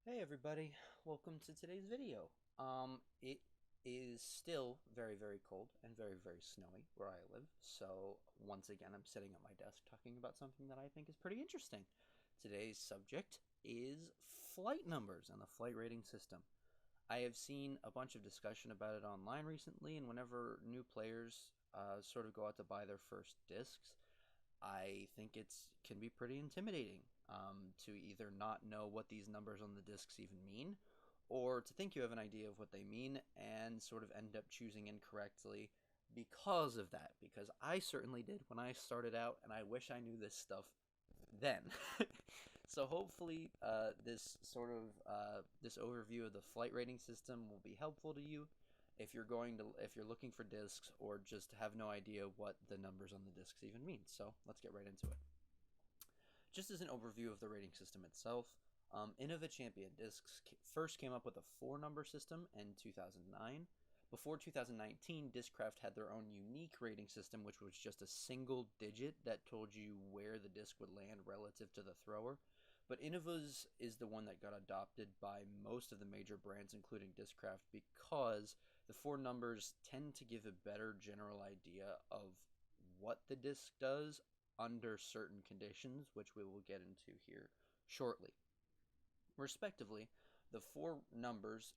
Hey everybody, welcome to today's video. It is still very, very cold and very, very snowy where I live. So once again, I'm sitting at my desk talking about something that I think is pretty interesting. Today's subject is flight numbers and the flight rating system. I have seen a bunch of discussion about it online recently, and whenever new players sort of go out to buy their first discs, I think it's can be pretty intimidating to either not know what these numbers on the discs even mean, or to think you have an idea of what they mean and sort of end up choosing incorrectly because of that. Because I certainly did when I started out, and I wish I knew this stuff then. So hopefully, this overview of the flight rating system will be helpful to you if you're looking for discs or just have no idea what the numbers on the discs even mean. So let's get right into it. Just as an overview of the rating system itself, Innova Champion Discs first came up with a four-number system in 2009. Before 2019, Discraft had their own unique rating system, which was just a single digit that told you where the disc would land relative to the thrower. But Innova's is the one that got adopted by most of the major brands, including Discraft, because the four numbers tend to give a better general idea of what the disc does under certain conditions, which we will get into here shortly. Respectively, the four numbers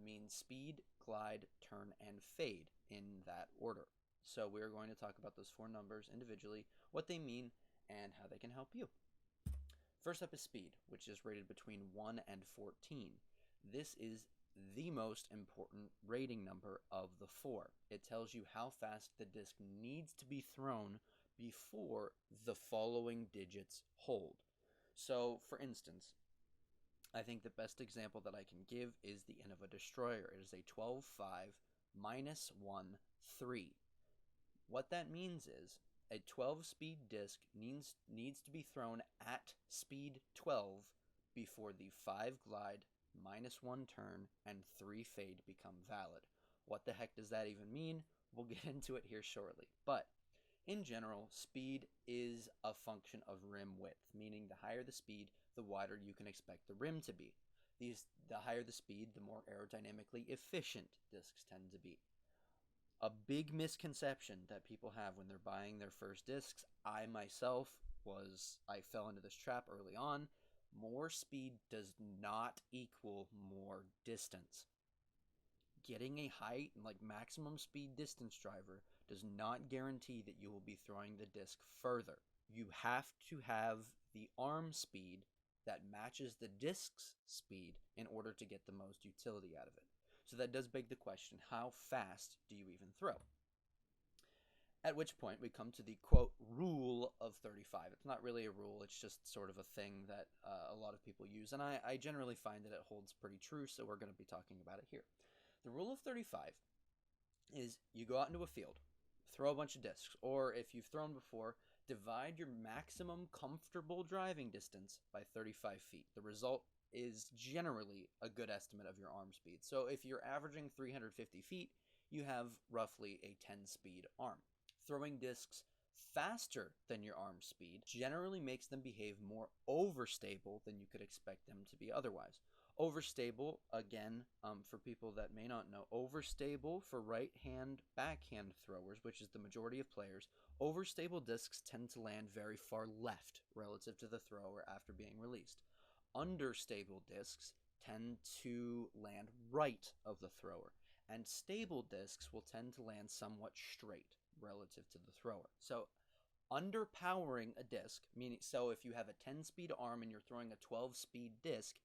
mean speed, glide, turn, and fade in that order. So we are going to talk about those four numbers individually, what they mean, and how they can help you. First up is speed, which is rated between 1 and 14. This is the most important rating number of the four. It tells you how fast the disc needs to be thrown before the following digits hold. So, for instance, I think the best example that I can give is the Innova Destroyer. It is a 12.5 minus 1 3. What that means is a 12 speed disc needs to be thrown at speed 12 before the 5 glide, minus 1 turn, and 3 fade become valid. What the heck does that even mean? We'll get into it here shortly. But in general, speed is a function of rim width, meaning the higher the speed, the wider you can expect the rim to be. The higher the speed, the more aerodynamically efficient discs tend to be. A big misconception that people have when they're buying their first discs, I fell into this trap early on. More speed does not equal more distance. Getting a height, like maximum speed distance driver, does not guarantee that you will be throwing the disc further. You have to have the arm speed that matches the disc's speed in order to get the most utility out of it. So that does beg the question, how fast do you even throw? At which point we come to the quote rule of 35. It's not really a rule, it's just sort of a thing that a lot of people use, and I generally find that it holds pretty true, so we're going to be talking about it here. The rule of 35 is you go out into a field, throw a bunch of discs, or if you've thrown before, divide your maximum comfortable driving distance by 35 feet. The result is generally a good estimate of your arm speed. So if you're averaging 350 feet, you have roughly a 10 speed arm. Throwing discs faster than your arm speed generally makes them behave more overstable than you could expect them to be otherwise. Overstable, again, for people that may not know, overstable for right-hand backhand throwers, which is the majority of players, overstable discs tend to land very far left relative to the thrower after being released. Understable discs tend to land right of the thrower, and stable discs will tend to land somewhat straight relative to the thrower. So underpowering a disc, meaning so if you have a 10 speed arm and you're throwing a 12 speed disc,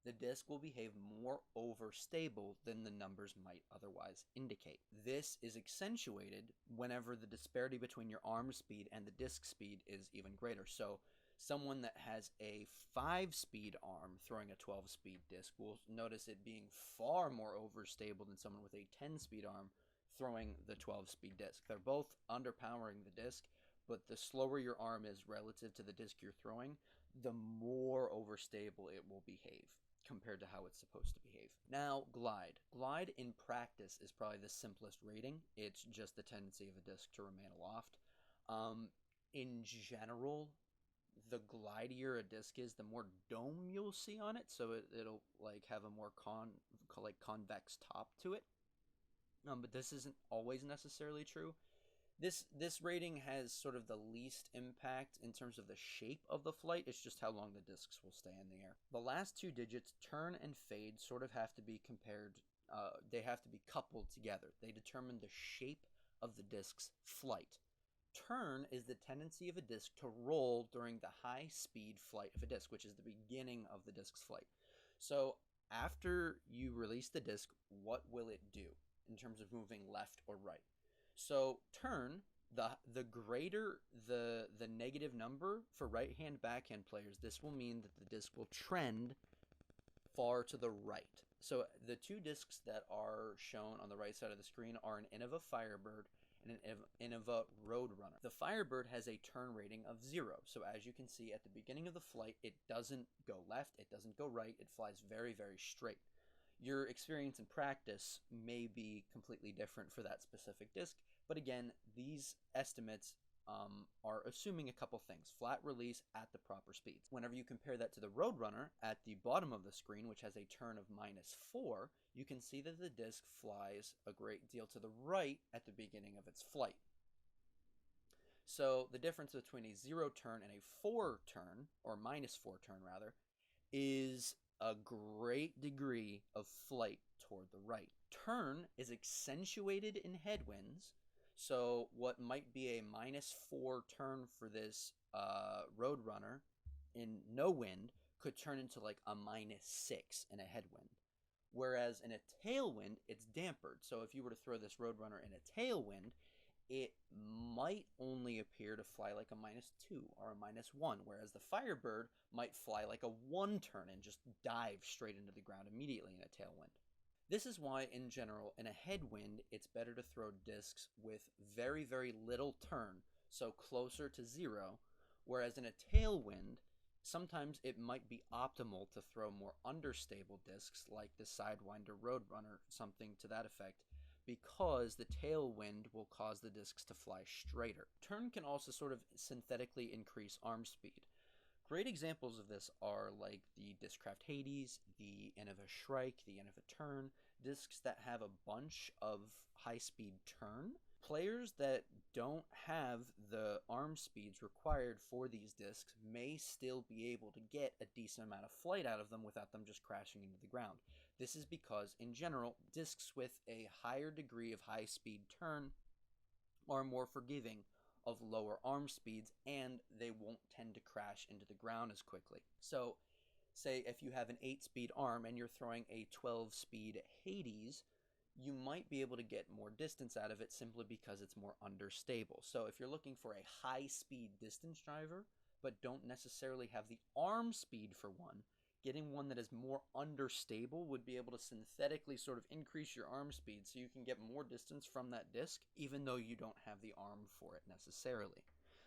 the disc will behave more overstable than the numbers might otherwise indicate. This is accentuated whenever the disparity between your arm speed and the disc speed is even greater. So someone that has a 5 speed arm throwing a 12 speed disc will notice it being far more overstable than someone with a 10 speed arm throwing the 12 speed disc. They're both underpowering the disc, but the slower your arm is relative to the disc you're throwing, the more overstable it will behave compared to how it's supposed to behave. Now, glide. Glide in practice is probably the simplest rating. It's just the tendency of a disc to remain aloft. In general, the glidier a disc is, the more dome you'll see on it, so it'll like have a more convex top to it. But this isn't always necessarily true. This rating has sort of the least impact in terms of the shape of the flight. It's just how long the discs will stay in the air. The last two digits, turn and fade, sort of have to be compared. They have to be coupled together. They determine the shape of the disc's flight. Turn is the tendency of a disc to roll during the high-speed flight of a disc, which is the beginning of the disc's flight. So after you release the disc, what will it do in terms of moving left or right? So turn, the greater the negative number for right-hand backhand players, this will mean that the disc will trend far to the right. So the two discs that are shown on the right side of the screen are an Innova Firebird and an Innova Roadrunner. The Firebird has a turn rating of 0. So as you can see at the beginning of the flight, it doesn't go left, it doesn't go right, it flies very, very straight. Your experience in practice may be completely different for that specific disc, but again, these estimates are assuming a couple things. Flat release at the proper speeds. Whenever you compare that to the Roadrunner at the bottom of the screen, which has a turn of -4, you can see that the disc flies a great deal to the right at the beginning of its flight. So the difference between a 0 turn and a 4 turn, or -4 turn rather, is a great degree of flight toward the right. Turn is accentuated in headwinds, so what might be a -4 turn for this Roadrunner in no wind could turn into like a -6 in a headwind. Whereas in a tailwind, it's dampered. So if you were to throw this Roadrunner in a tailwind, it might only appear to fly like a -2 or a -1, whereas the Firebird might fly like a 1 turn and just dive straight into the ground immediately in a tailwind. This is why, in general, in a headwind, it's better to throw discs with very, very little turn, so closer to 0, whereas in a tailwind, sometimes it might be optimal to throw more understable discs like the Sidewinder Roadrunner, something to that effect, because the tailwind will cause the discs to fly straighter. Turn can also sort of synthetically increase arm speed. Great examples of this are like the Discraft Hades, the Innova Shrike, the Innova Turn, discs that have a bunch of high-speed turn. Players that don't have the arm speeds required for these discs may still be able to get a decent amount of flight out of them without them just crashing into the ground. This is because, in general, discs with a higher degree of high-speed turn are more forgiving of lower arm speeds, and they won't tend to crash into the ground as quickly. So, say if you have an 8-speed arm and you're throwing a 12-speed Hades, you might be able to get more distance out of it simply because it's more understable. So if you're looking for a high-speed distance driver, but don't necessarily have the arm speed for one, getting one that is more understable would be able to synthetically sort of increase your arm speed so you can get more distance from that disc, even though you don't have the arm for it necessarily.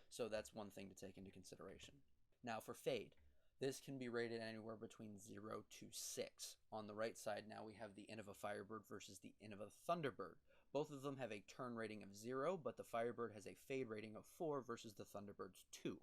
So that's one thing to take into consideration. Now for fade. This can be rated anywhere between 0 to 6. On the right side now we have the Innova Firebird versus the Innova Thunderbird. Both of them have a turn rating of 0, but the Firebird has a fade rating of 4 versus the Thunderbird's 2.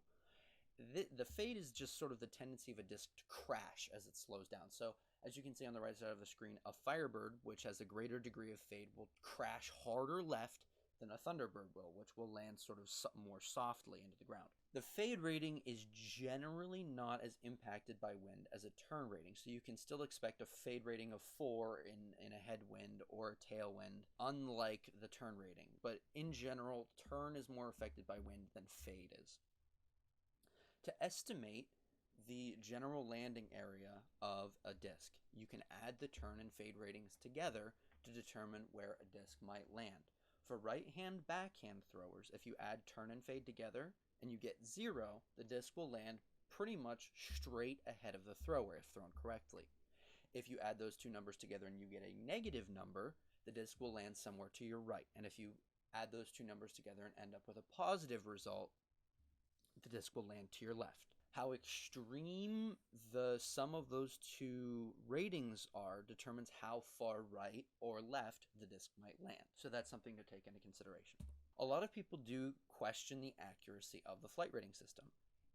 The fade is just sort of the tendency of a disc to crash as it slows down. So as you can see on the right side of the screen, a Firebird, which has a greater degree of fade, will crash harder left than a Thunderbird will, which will land sort of more softly into the ground. The fade rating is generally not as impacted by wind as a turn rating, so you can still expect a fade rating of 4 in a headwind or a tailwind, unlike the turn rating. But in general, turn is more affected by wind than fade is. To estimate the general landing area of a disc, you can add the turn and fade ratings together to determine where a disc might land. For right-hand backhand throwers, if you add turn and fade together and you get 0, the disc will land pretty much straight ahead of the thrower if thrown correctly. If you add those two numbers together and you get a negative number, the disc will land somewhere to your right. And if you add those two numbers together and end up with a positive result, the disc will land to your left. How extreme the sum of those two ratings are determines how far right or left the disc might land. So that's something to take into consideration. A lot of people do question the accuracy of the flight rating system.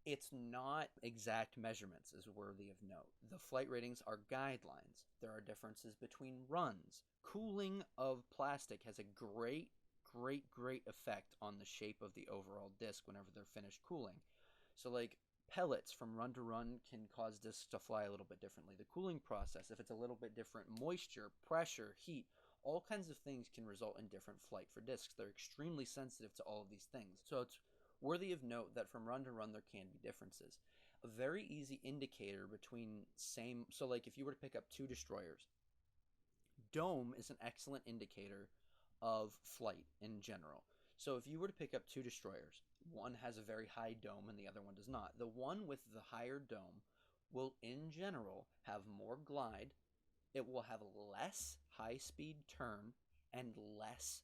It's not exact measurements is worthy of note. The flight ratings are guidelines. There are differences between runs. Cooling of plastic has a great effect on the shape of the overall disc whenever they're finished cooling. So like pellets from run to run can cause discs to fly a little bit differently. The cooling process, if it's a little bit different, moisture, pressure, heat, all kinds of things can result in different flight for discs. They're extremely sensitive to all of these things. So it's worthy of note that from run to run there can be differences. A very easy indicator between same, so like if you were to pick up two destroyers, dome is an excellent indicator of flight in general. So if you were to pick up two destroyers, one has a very high dome and the other one does not. The one with the higher dome will in general have more glide, it will have less high speed turn and less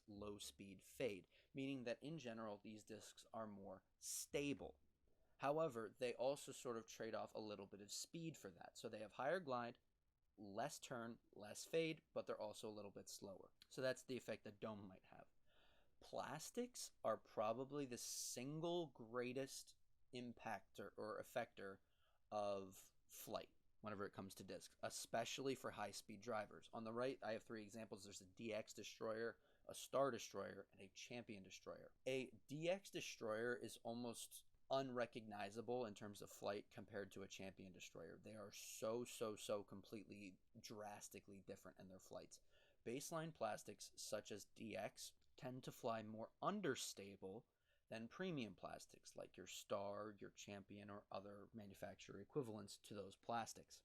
low speed fade, meaning that in general these discs are more stable. However, they also sort of trade off a little bit of speed for that. So they have higher glide, less turn, less fade, but they're also a little bit slower. So that's the effect that dome might have. Plastics are probably the single greatest impactor or effector of flight whenever it comes to discs, especially for high-speed drivers. On the right, I have three examples. There's a DX Destroyer, a Star Destroyer, and a Champion Destroyer. A DX Destroyer is almost unrecognizable in terms of flight compared to a Champion Destroyer. They are so completely drastically different in their flights. Baseline plastics such as DX tend to fly more understable than premium plastics like your Star, your Champion, or other manufacturer equivalents to those plastics.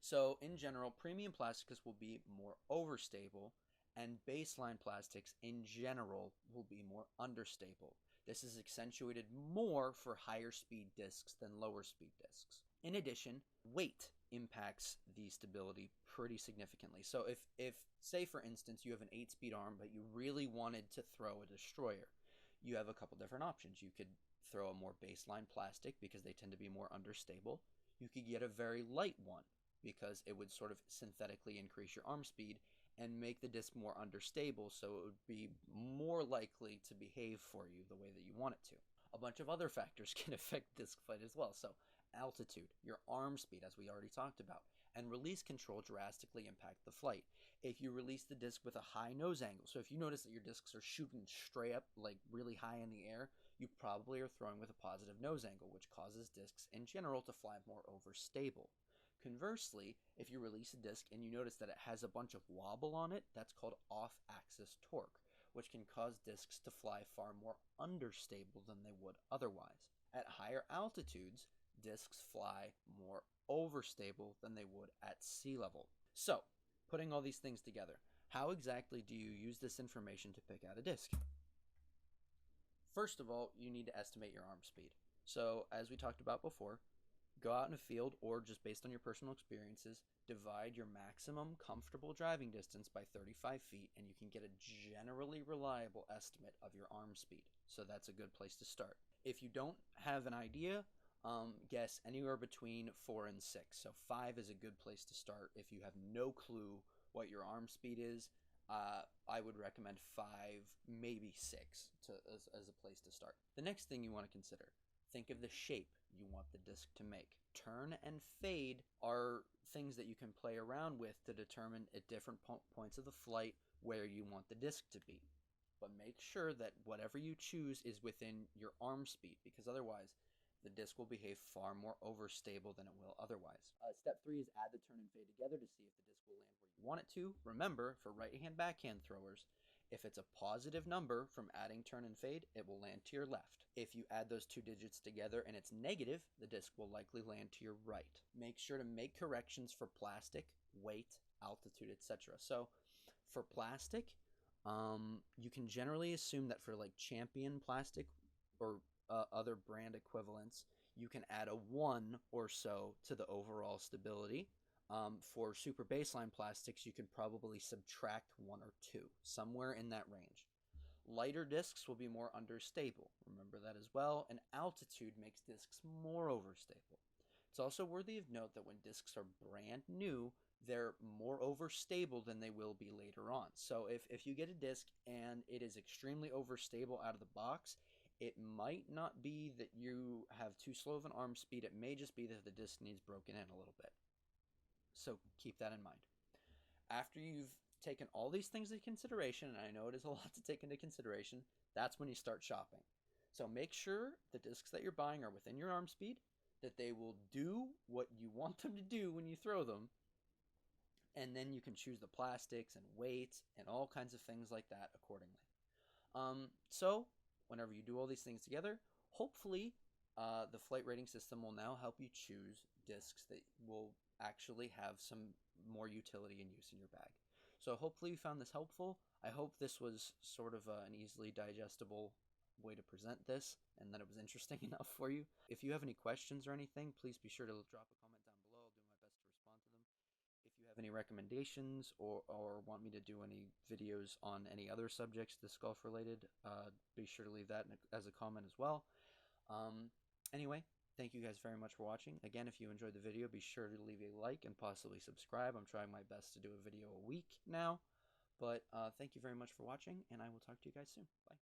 So in general, premium plastics will be more overstable and baseline plastics in general will be more understable. This is accentuated more for higher speed discs than lower speed discs. In addition, weight impacts the stability pretty significantly. So if say for instance you have an 8-speed arm but you really wanted to throw a destroyer, you have a couple different options. You could throw a more baseline plastic because they tend to be more understable. You could get a very light one because it would sort of synthetically increase your arm speed and make the disc more understable, so it would be more likely to behave for you the way that you want it to. A bunch of other factors can affect disc flight as well. So altitude, your arm speed, as we already talked about, and release control drastically impact the flight. If you release the disc with a high nose angle, so if you notice that your discs are shooting straight up, like really high in the air, you probably are throwing with a positive nose angle, which causes discs in general to fly more overstable. Conversely, if you release a disc and you notice that it has a bunch of wobble on it, that's called off-axis torque, which can cause discs to fly far more understable than they would otherwise. At higher altitudes, discs fly more overstable than they would at sea level. So, putting all these things together, how exactly do you use this information to pick out a disc? First of all, you need to estimate your arm speed. So, as we talked about before, go out in a field or just based on your personal experiences, divide your maximum comfortable driving distance by 35 feet and you can get a generally reliable estimate of your arm speed. So that's a good place to start. If you don't have an idea, guess anywhere between 4 and 6. So 5 is a good place to start. If you have no clue what your arm speed is, I would recommend 5, maybe 6 as a place to start. The next thing you want to consider, think of the shape you want the disc to make. Turn and fade are things that you can play around with to determine at different points of the flight where you want the disc to be. But make sure that whatever you choose is within your arm speed, because otherwise the disc will behave far more overstable than it will otherwise. Step 3 is add the turn and fade together to see if the disc will land where you want it to. Remember, for right-hand backhand throwers, if it's a positive number from adding turn and fade, it will land to your left. If you add those two digits together and it's negative, the disc will likely land to your right. Make sure to make corrections for plastic, weight, altitude, etc. So for plastic, you can generally assume that for like Champion plastic or other brand equivalents, you can add a 1 or so to the overall stability. For super baseline plastics, you can probably subtract 1 or 2, somewhere in that range. Lighter discs will be more understable. Remember that as well. And altitude makes discs more overstable. It's also worthy of note that when discs are brand new, they're more overstable than they will be later on. So if you get a disc and it is extremely overstable out of the box, It might not be that you have too slow of an arm speed. It may just be that the disc needs broken in a little bit. So keep that in mind. After you've taken all these things into consideration, and I know it is a lot to take into consideration, that's when you start shopping. So make sure the discs that you're buying are within your arm speed, that they will do what you want them to do when you throw them, and then you can choose the plastics and weights and all kinds of things like that accordingly. So whenever you do all these things together, hopefully the flight rating system will now help you choose discs that will actually have some more utility and use in your bag. So hopefully you found this helpful. I hope this was sort of an easily digestible way to present this and that it was interesting enough for you. If you have any questions or anything, please be sure to drop a comment down below. I'll do my best to respond to them. If you have any recommendations or want me to do any videos on any other subjects disc golf related, be sure to leave that as a comment as well. Anyway, thank you guys very much for watching. Again, if you enjoyed the video, be sure to leave a like and possibly subscribe. I'm trying my best to do a video a week now. But thank you very much for watching, and I will talk to you guys soon. Bye.